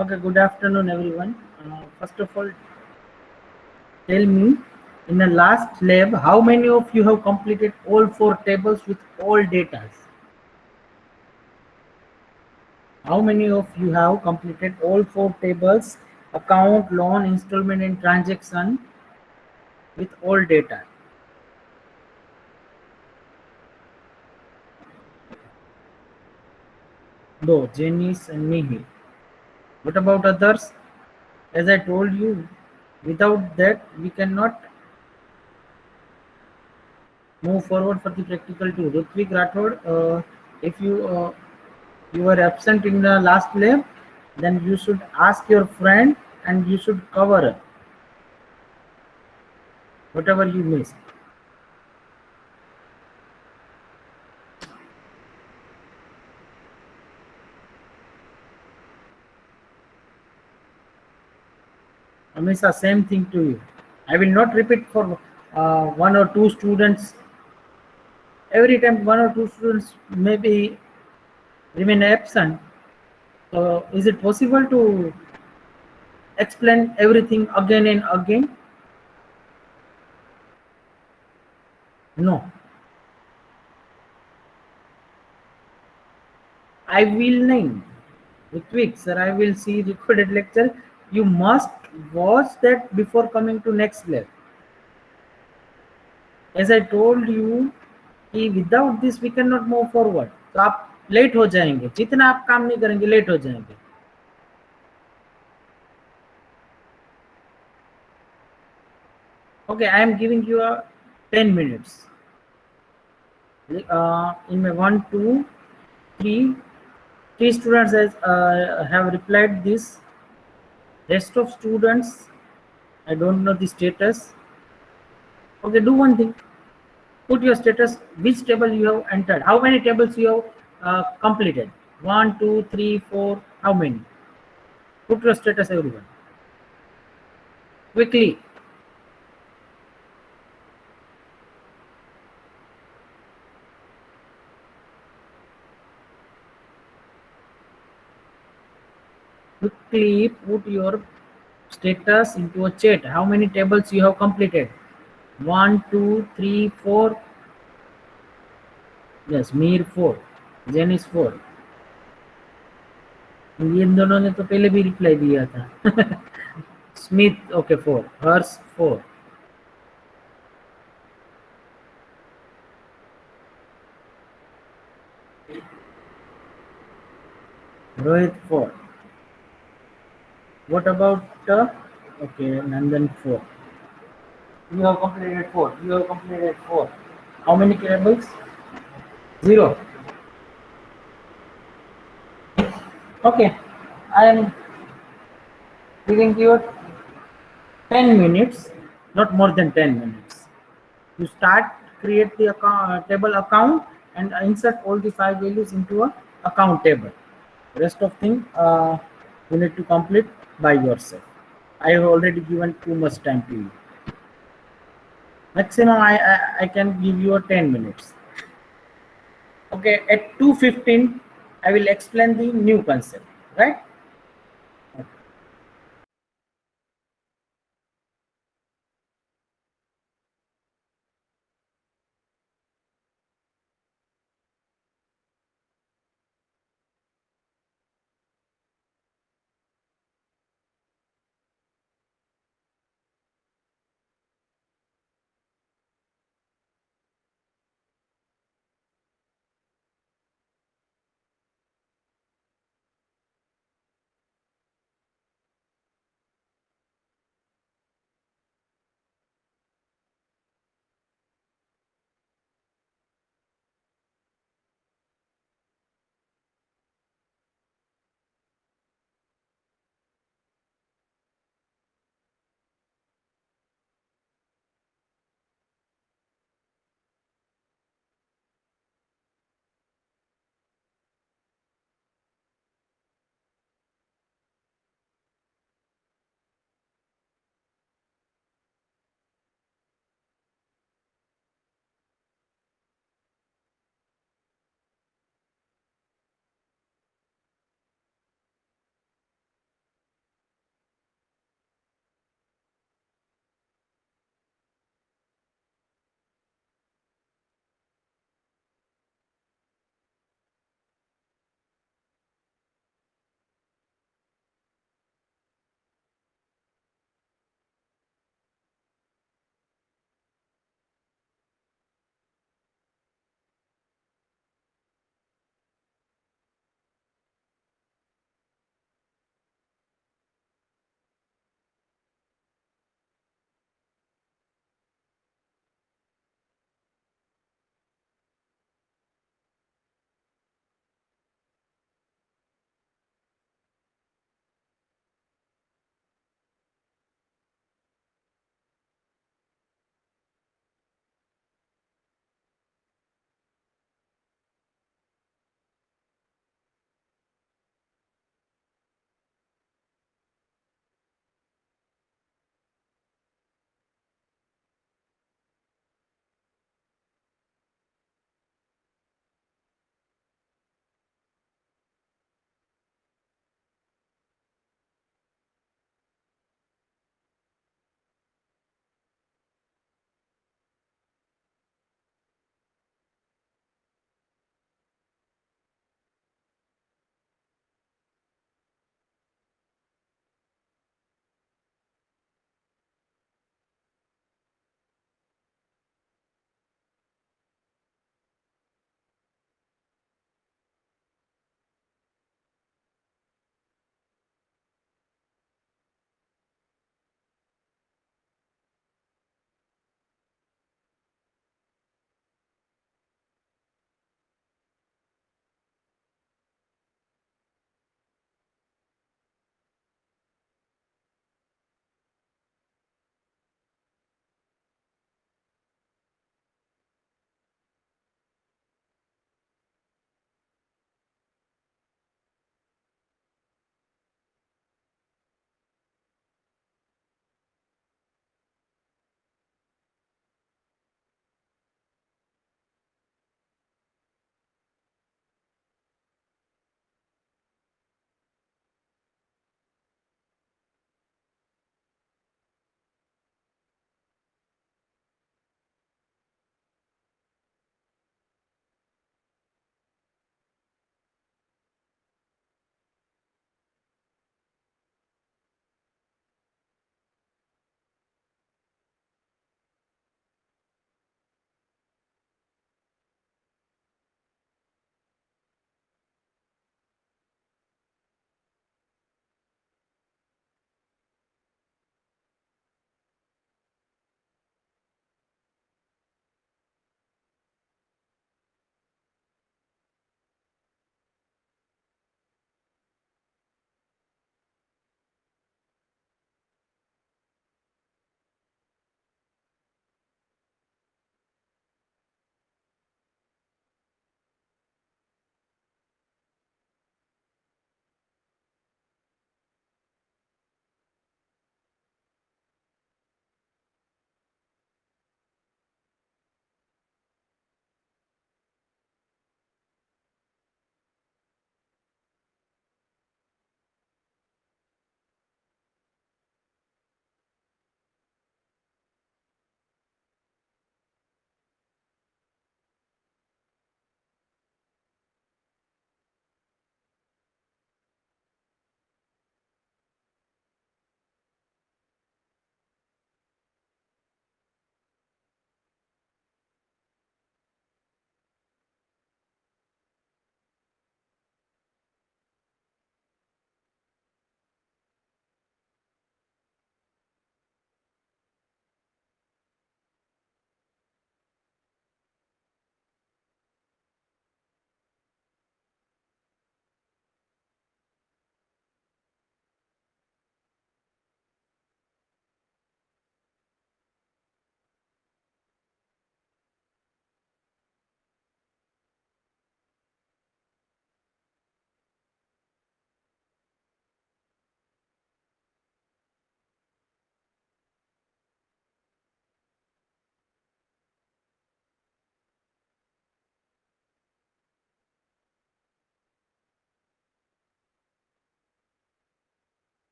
Okay, good afternoon, everyone. First of all, tell me in the last lab, how many of you have completed all four tables with all data? How many of you have completed all four tables, account, loan, installment, and transaction with all data? No, Janice and Mihi. What about others? As I told you, without that, we cannot move forward for the practical too. Rutvik Rathod, if you were absent in the last lab, then you should ask your friend and you should cover whatever you missed. Amisa, same thing to you. I will not repeat for one or two students. Every time one or two students maybe remain absent. Is it possible to explain everything again and again? No. I will name. Ritwik, sir, I will see recorded lecture. You must watch that before coming to next level. As I told you कि without this we cannot move forward. तो आप late हो जाएंगे, जितना आप काम नहीं करेंगे लेट हो जाएंगे. Okay, I am giving you a 10 minutes. In my 1, 2, 3, 3 students have replied this. Rest of students, I don't know the status. Okay, do one thing. Put your status, which table you have entered, how many tables you have completed. 1, 2, 3, 4, how many? Put your status, everyone. Quickly. Quickly put your status into a chat. How many tables you have completed? 1, 2, 3, 4. Yes, Mir 4. Jen is 4. इन दोनों ने तो पहले भी reply दिया था. Smith okay 4. Harsh 4. Rohit 4. What about okay, Nandan 4. You have completed 4. You have completed 4. How many tables? 0. Okay. I am giving you 10 minutes, not more than 10 minutes. You start, create the table account and insert all the 5 values into a account table. Rest of thing you need to complete by yourself. I have already given too much time to you. Maximum I can give you a 10 minutes. Okay, at 2:15 I will explain the new concept, right?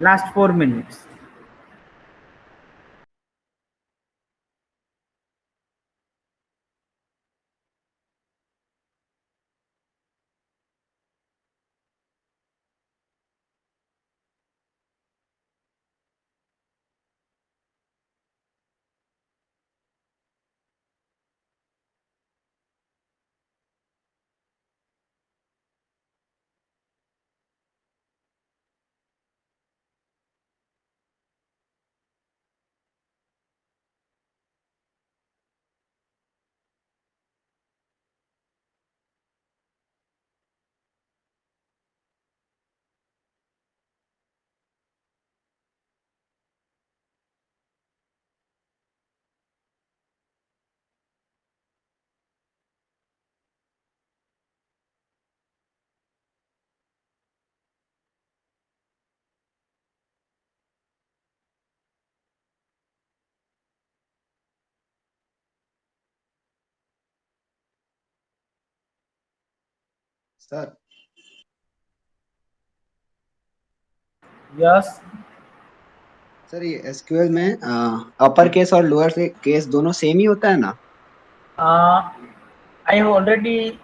Last 4 minutes. Sir Yes. Sir ये SQL में upper case और lower case दोनों same ही होता है ना? Uh, I have already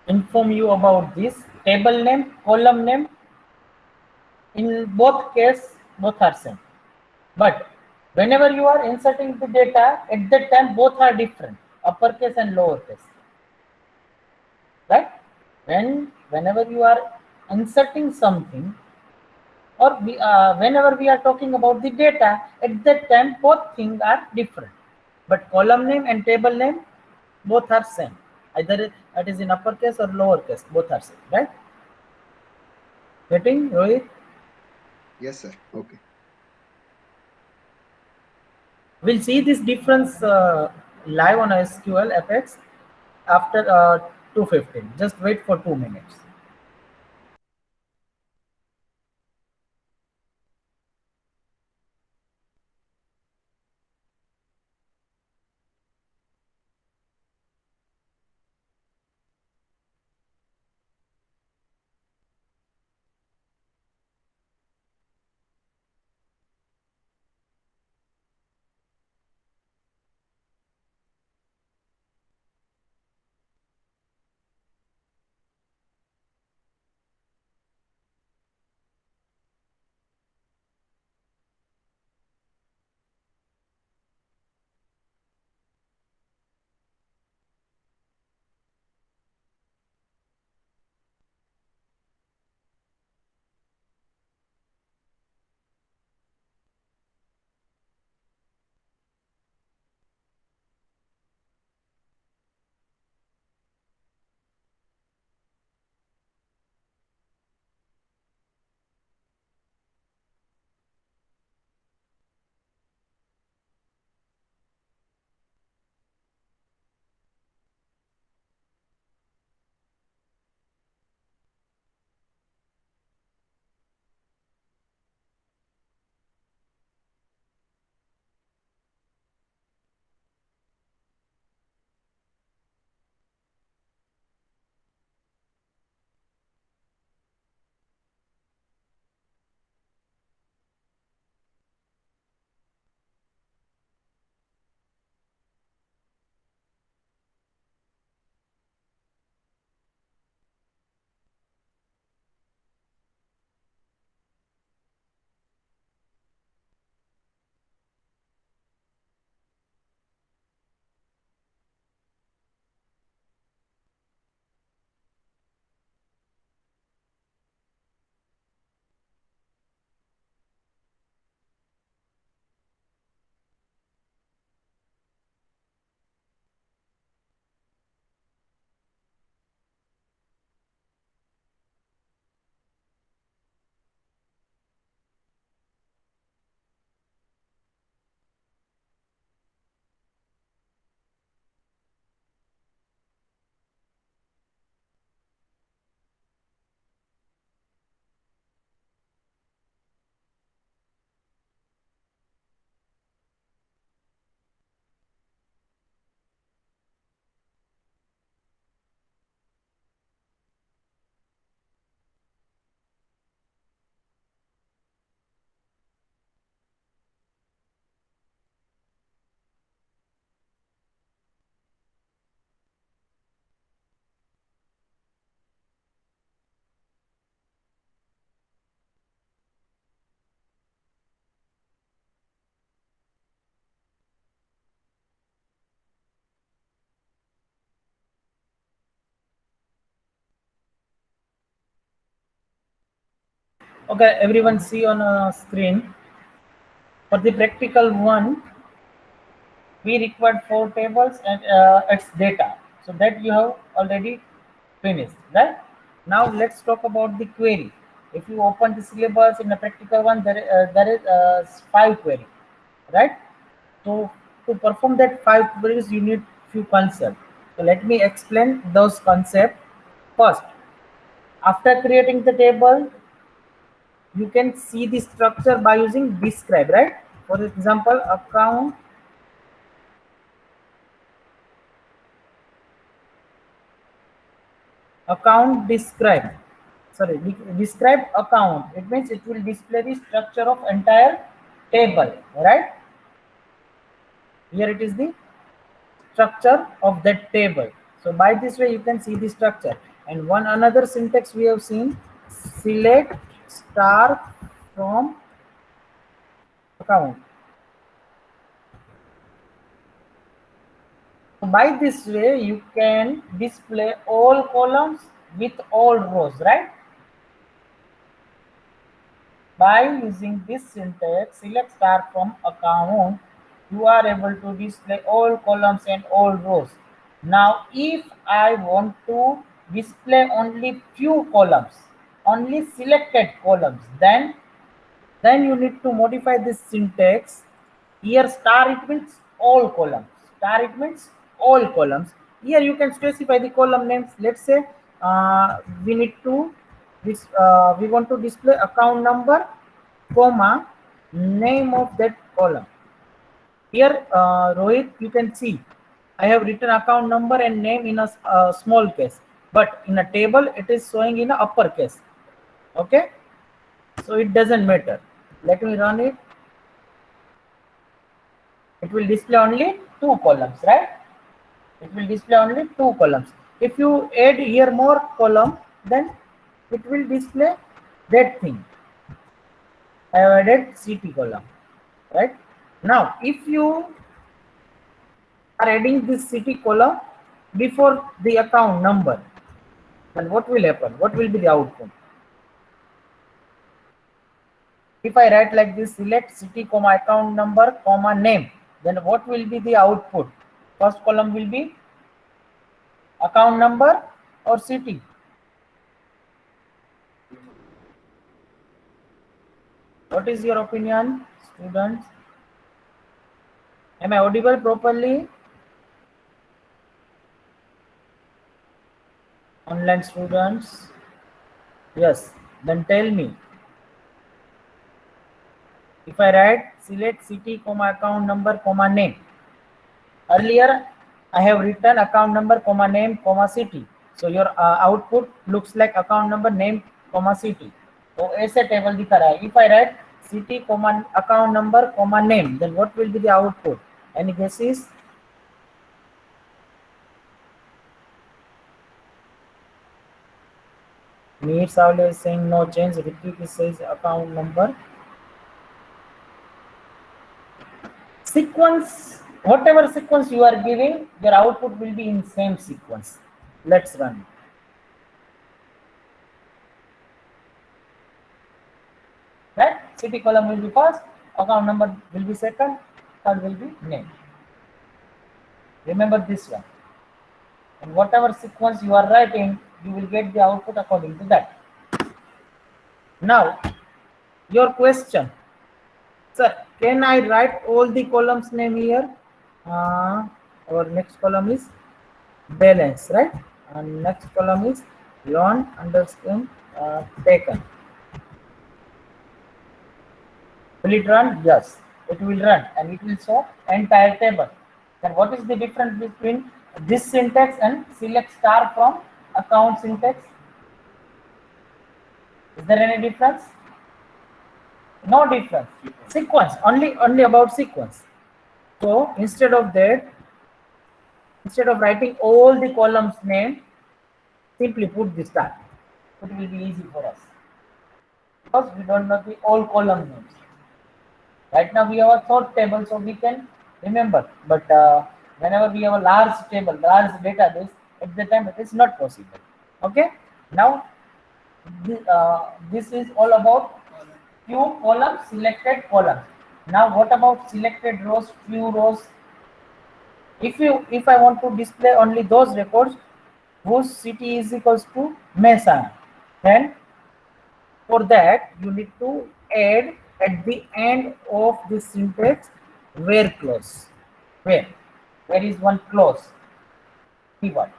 informed you about this. Table name, column name, in both case, both are same. But whenever you are inserting the data, at that time both are different, uppercase and lowercase, right? Whenever you are inserting something, or whenever we are talking about the data, at that time both things are different. But column name and table name both are same. Either it is in uppercase or lowercase, both are same, right? Getting Rohit? Yes sir, okay. We'll see this difference live on SQL Apex after 2:15. Just wait for 2 minutes. Okay, everyone see on a screen. For the practical one, we required 4 tables and its data. So that you have already finished, right? Now let's talk about the query. If you open the syllabus in the practical one, there is 5 query, right? So to perform that 5 queries, you need few concepts. So let me explain those concepts first. After creating the table, you can see the structure by using describe, right? For example, account describe, sorry, describe account. It means it will display the structure of entire table, right? Here it is the structure of that table. So by this way you can see the structure. And one another syntax we have seen, select star from account. So by this way you can display all columns with all rows, right? By using this syntax, select star from account, you are able to display all columns and all rows. Now, if I want to display only few columns, only selected columns, then you need to modify this syntax. Here star it means all columns. Star it means all columns. Here you can specify the column names. Let's say we need to we want to display account number, comma, name of that column. Here Rohit, you can see I have written account number and name in a small case, but in a table it is showing in a uppercase. Okay, so it doesn't matter. Let me run it. It will display only 2 columns, right? It will display only 2 columns. If you add here more column, then it will display that thing. I have added CT column, right? Now, if you are adding this CT column before the account number, then what will happen? What will be the outcome? If I write like this, select city, comma, account number, comma, name, then what will be the output? First column will be account number or city. What is your opinion, students? Am I audible properly? Online students? Yes. Then tell me. If I write select city, comma, account number, comma, name. Earlier, I have written account number, comma, name, comma, city. So your output looks like account number, name, comma, city. तो ऐसे table दिखा रहा है. If I write city, comma, account number, comma, name, then what will be the output? Any guesses? Mir Savle is saying no change. Ritik says account number. Sequence, whatever sequence you are giving, your output will be in same sequence. Let's run. Right? City column will be first, account number will be second, third will be name. Remember this one. And whatever sequence you are writing, you will get the output according to that. Now, your question. Sir, can I write all the columns name here? Our next column is balance, right? And next column is loan underscore taken. Will it run? Yes, it will run and it will show entire table. Then what is the difference between this syntax and select star from account syntax? Is there any difference? No difference. Sequence, only about sequence. So instead of that, instead of writing all the columns name, simply put the star. It will be easy for us because we don't know the all column names. Right now we have a short table, so we can remember. But whenever we have a large table, large database, at the time it is not possible. Okay. Now This is all about few columns, selected columns. Now what about selected rows, few rows? If I want to display only those records whose city is equals to Mehsana, then for that you need to add at the end of the syntax where clause. Where is one clause keyword.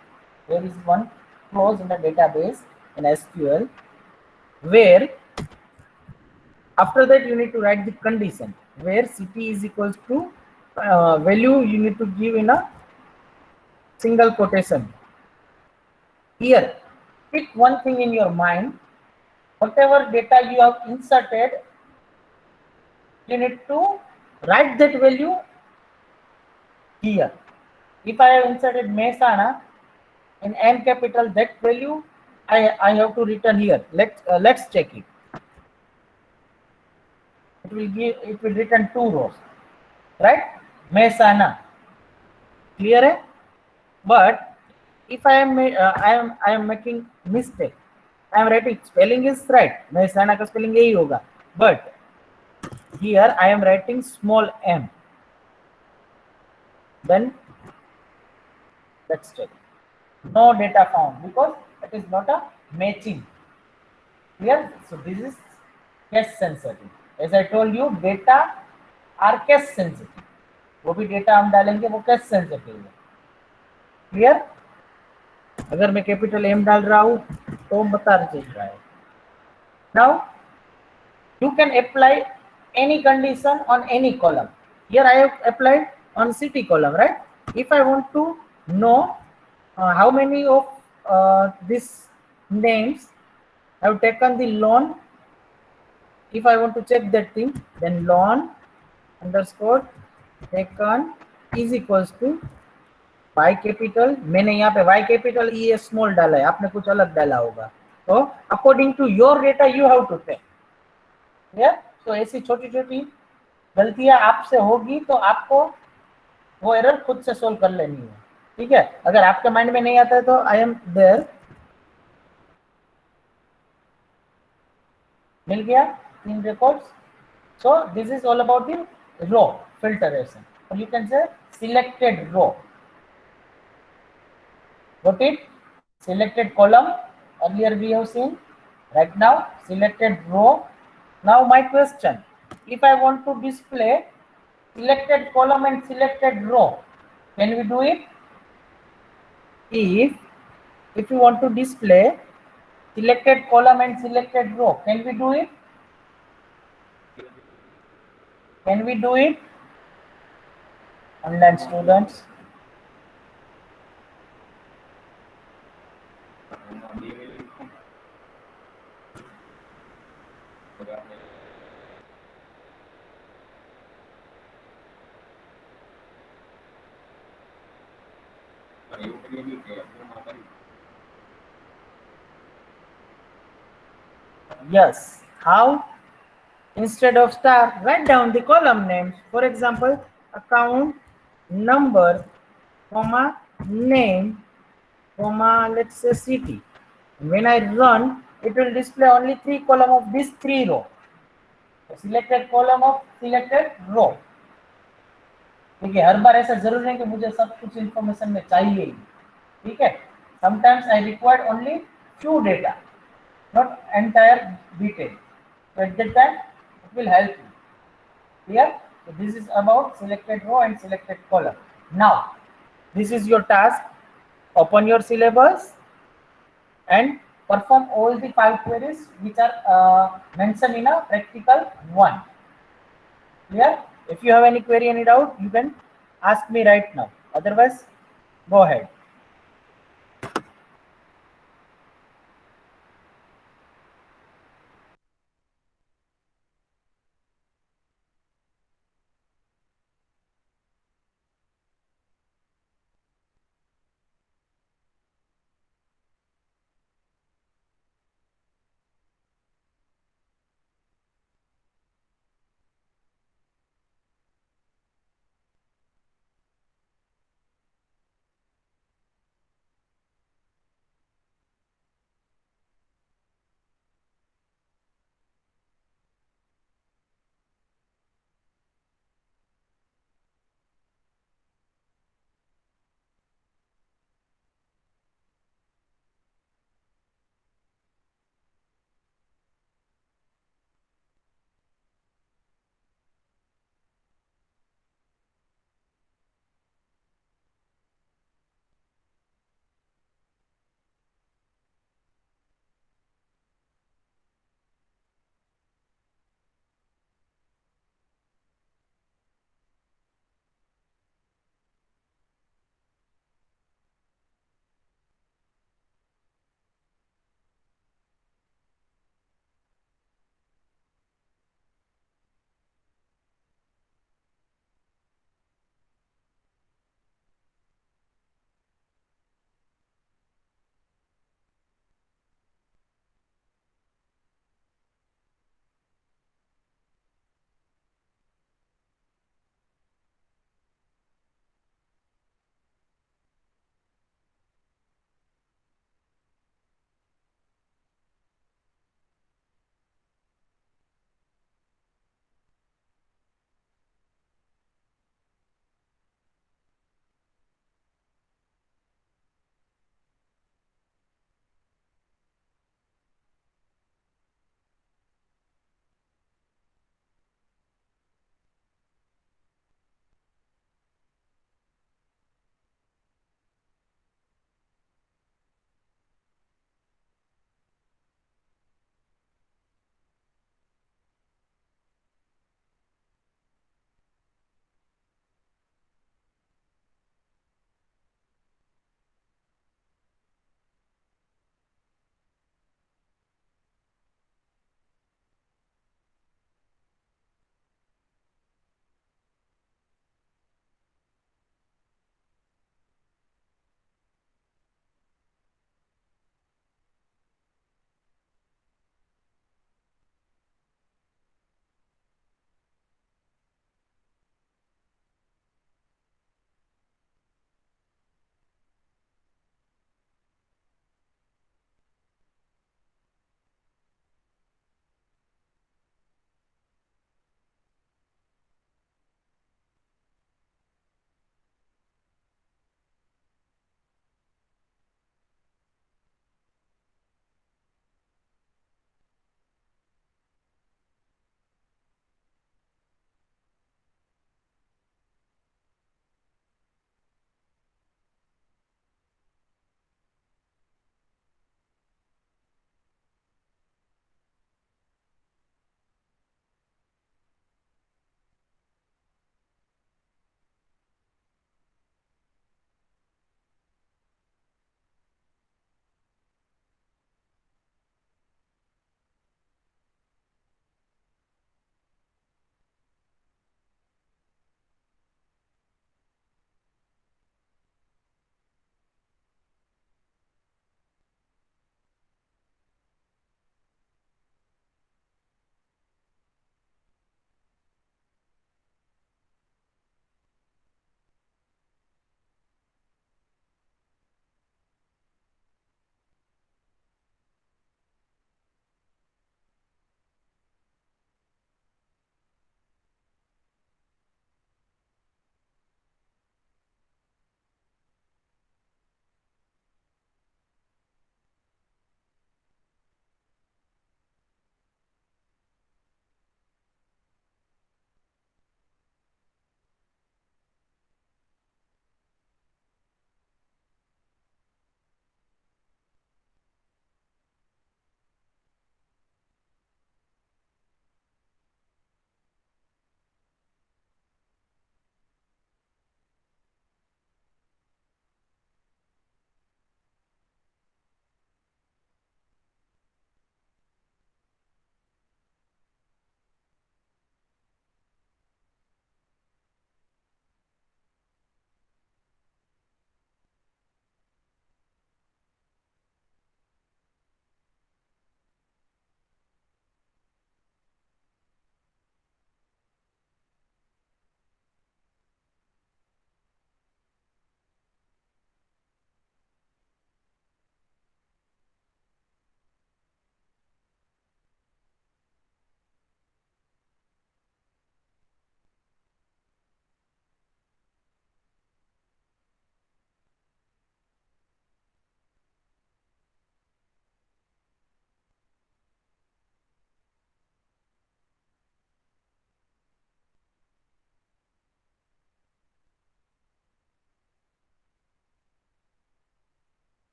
There is one clause in the database in SQL where after that you need to write the condition where city is equals to value you need to give in a single quotation. Here, pick one thing in your mind. Whatever data you have inserted, you need to write that value here. If I have inserted Mehsana in N capital, that value I have to return here. Let's check it. It will return two rows, right? Mehsana, clear है? But if I am making mistake, I am writing spelling is right. Mehsana का spelling यही होगा. But here I am writing small m. Then let's check. No data found because it is not a matching. Clear? So this is case sensitive. As I told you, data are case sensitive. वो भी data हम डालेंगे वो case sensitive है. Clear? अगर मैं capital M डाल रहा हूँ तो बता रहा है. Now you can apply any condition on any column. Here I have applied on city column, right? If I want to know how many of these names have taken the loan, if I want to check that thing, then loan underscore taken is equals to y capital. मैंने यहाँ पे y capital E S small डाला है, आपने कुछ अलग डाला होगा. तो according to your data you have to take. तो ऐसी छोटी छोटी गलतियां आपसे होगी तो आपको वो एरर खुद से सोल्व कर लेनी है. ठीक है? अगर आपके माइंड में नहीं आता है तो आई एम देयर. मिल गया 3 records. So this is all about the row filtration, or you can say selected row. Got it? Selected column earlier we have seen. Right now selected row. Now my question, if I want to display selected column and selected row, can we do it? If you want to display selected column and selected row, can we do it? Can we do it? Online students. Yes. How? Instead of star, write down the column names. For example, account number, comma, name, comma, let's say city. When I run, it will display only 3 column of this 3 row. Selected column of selected row. ठीक है? हर बार ऐसा जरूर है कि मुझे सब कुछ information में चाहिए ही. ठीक है? Sometimes I require only few data, not entire detail. So at that time, it will help you. Clear? So this is about selected row and selected column. Now, this is your task. Open your syllabus and perform all the 5 queries which are mentioned in a practical 1. Clear? If you have any query, any doubt, you can ask me right now. Otherwise, go ahead.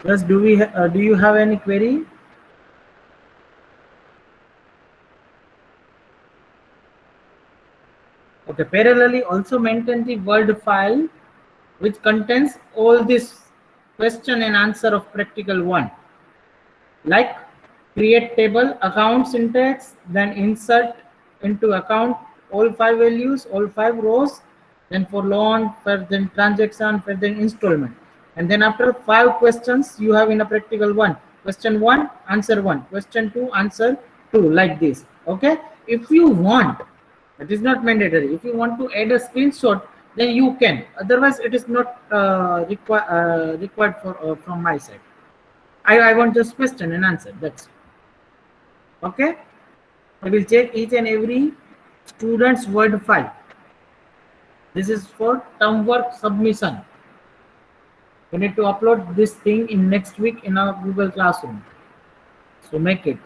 Yes, do you have any query? Okay, parallelly also maintain the Word file which contains all this question and answer of practical one, like create table, account syntax, then insert into account all five values, all five rows, then for loan, for then transaction, for then installment. And then after five questions, you have in a practical one. Question one, answer one. Question two, answer two, like this. Okay. If you want, it is not mandatory. If you want to add a screenshot, then you can. Otherwise, it is not required for from my side. I want just question and answer. That's it. Okay. I will check each and every student's word file. This is for term work submission. We need to upload this thing in next week in our Google Classroom. So make it.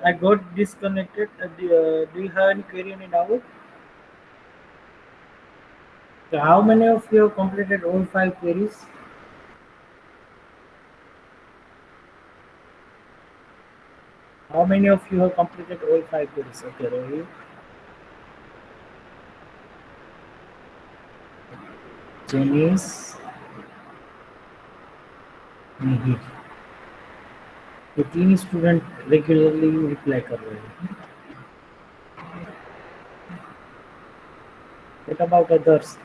I got disconnected. Do you have any query, any doubt? So how many of you have completed all five queries? How many of you have completed all five queries? Okay, Rohit. Janice. Mhm. The teen student regularly reply कर रहे हैं. What about others?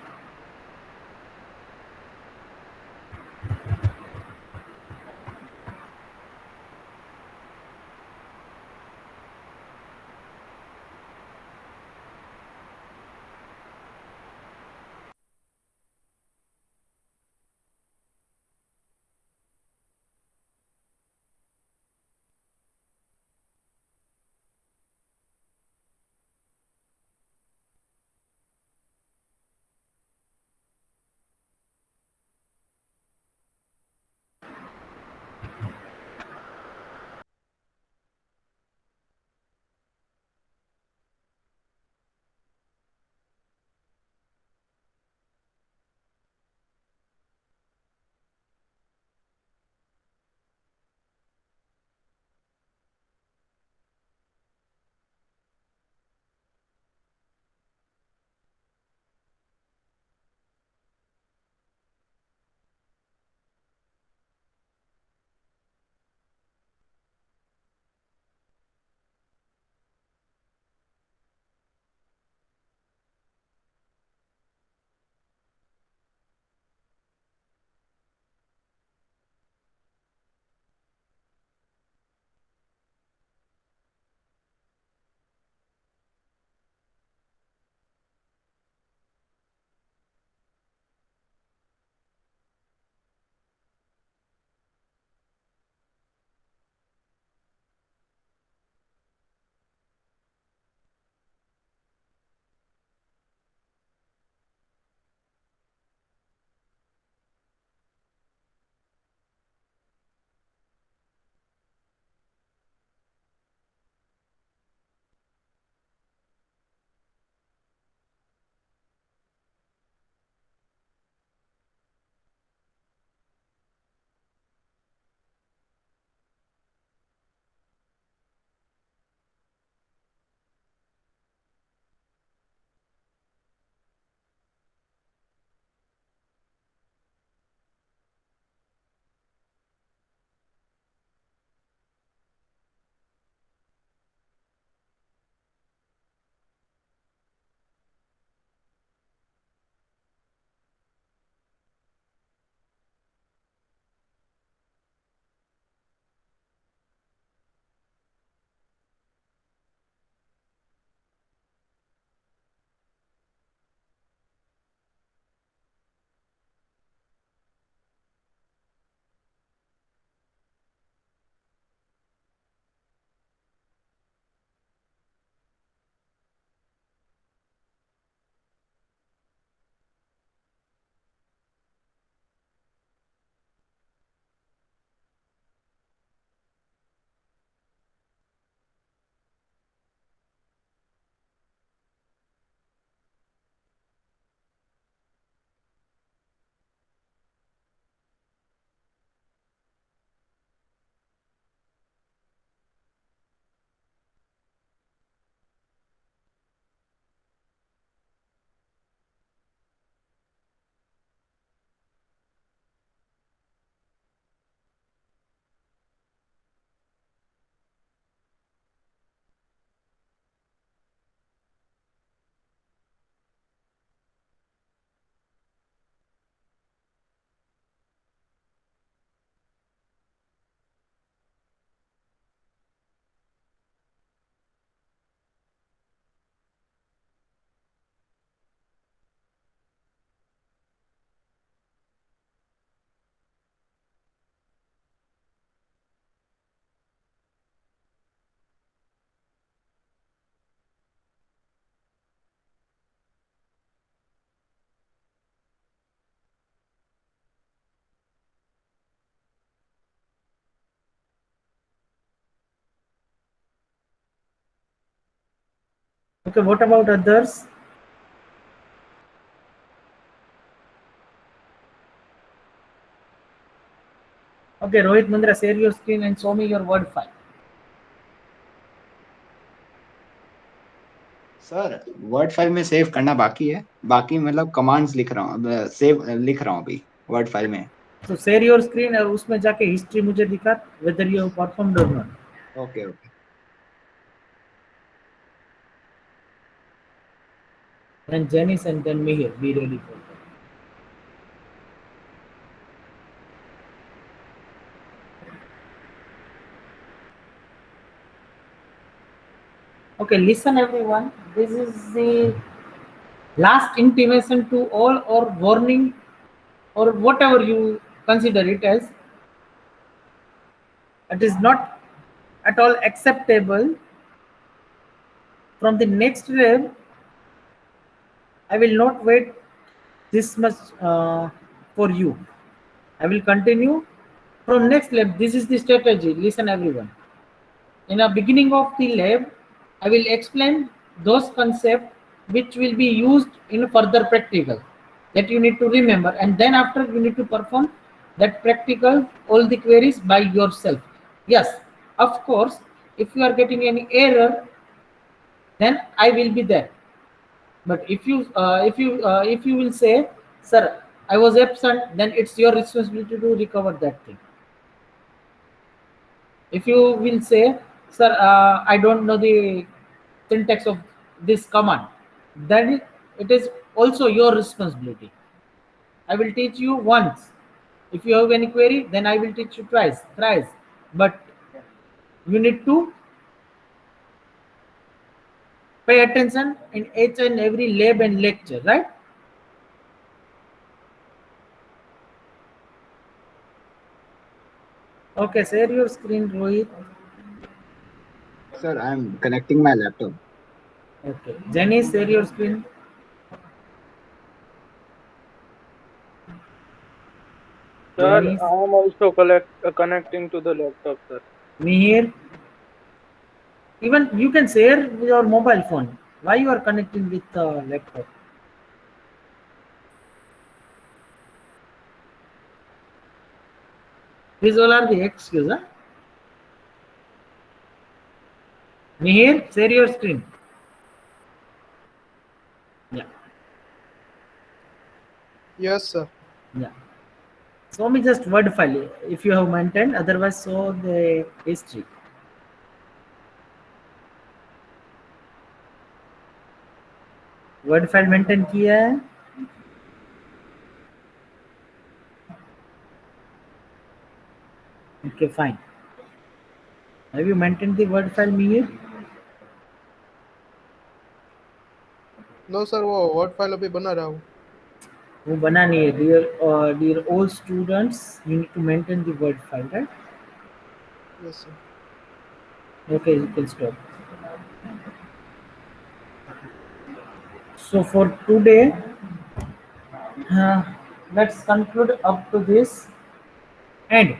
Okay, what about others? Okay, Rohit Mundra, share your screen and show me your Word file. Sir word file में save करना बाकी है, बाकी मतलब commands लिख रहा हूँ, सेव लिख रहा हूँ अभी वर्ड फाइल में। So share your screen और उसमें जाके हिस्ट्री मुझे दिखा whether you have performed or not. Okay okay. And Janice and then Mihir, be ready for that. Okay, listen everyone. This is the last intimation to all or warning or whatever you consider it as. It is not at all acceptable. From the next level, I will not wait this much for you. I will continue from next lab. This is the strategy. Listen everyone. In the beginning of the lab, I will explain those concepts which will be used in further practical that you need to remember, and then after you need to perform that practical all the queries by yourself. Yes, of course, if you are getting any error, then I will be there. But if you will say, sir, I was absent, then it's your responsibility to recover that thing. If you will say, sir, I don't know the syntax of this command, then it is also your responsibility. I will teach you once. If you have any query, then I will teach you twice, thrice. But you need to pay attention in each and every lab and lecture, right? Okay, share your screen, Rohit. Sir I am connecting my laptop. Okay, Jenny, share your screen. Sir, Jenny, I am also connecting to the laptop, sir. Mihir. Even you can share your mobile phone. Why you are connecting with the laptop? These all are the excuses. Huh? Mihir, share your screen. Yeah, Yes, sir. yeah. Show me just word file if you have maintained. Otherwise, show the history. Word file maintain किया है. Okay, fine. Have you maintained the word file, Mihir? No, sir. वो word file अभी बना रहा हूँ. वो बना नहीं है. Dear all students, you need to maintain the word file, right? Yes, sir. Okay, you can stop. So for today, uh, let's conclude up to this. And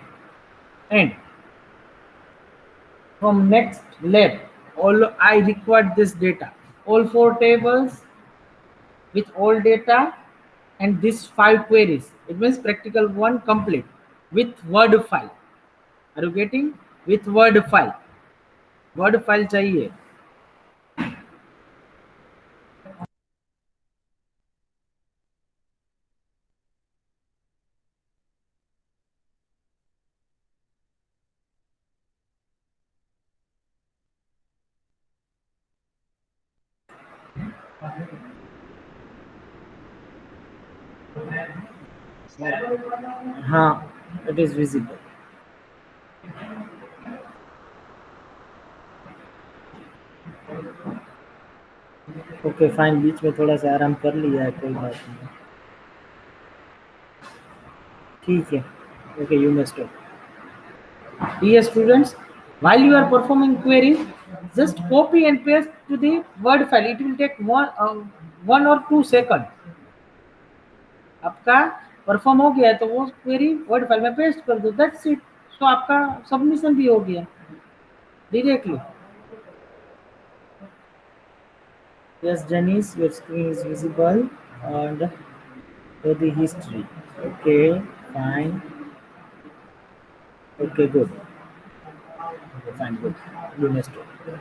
from next lab, all I required this data, all 4 tables with all data and these 5 queries. It means practical 1 complete with word file. Are you getting? With word file. Word file चाहिए. Sir हाँ, it is visible. Okay fine. बीच में थोड़ा सा आराम कर लिया है, कोई बात नहीं. ठीक है. Okay, you may stop. Dear students, while you are performing queries, just copy and paste to the word file. It will take 1 or 2 seconds. आपका परफॉर्म हो गया है तो वो क्वेरी वर्ड फाइल में पेस्ट कर दो. That's it. सो आपका सबमिशन भी हो गया directly. Yes, Janice, your screen is visible and for the history. Okay, fine. Okay, good. Okay, fine, good. You missed it.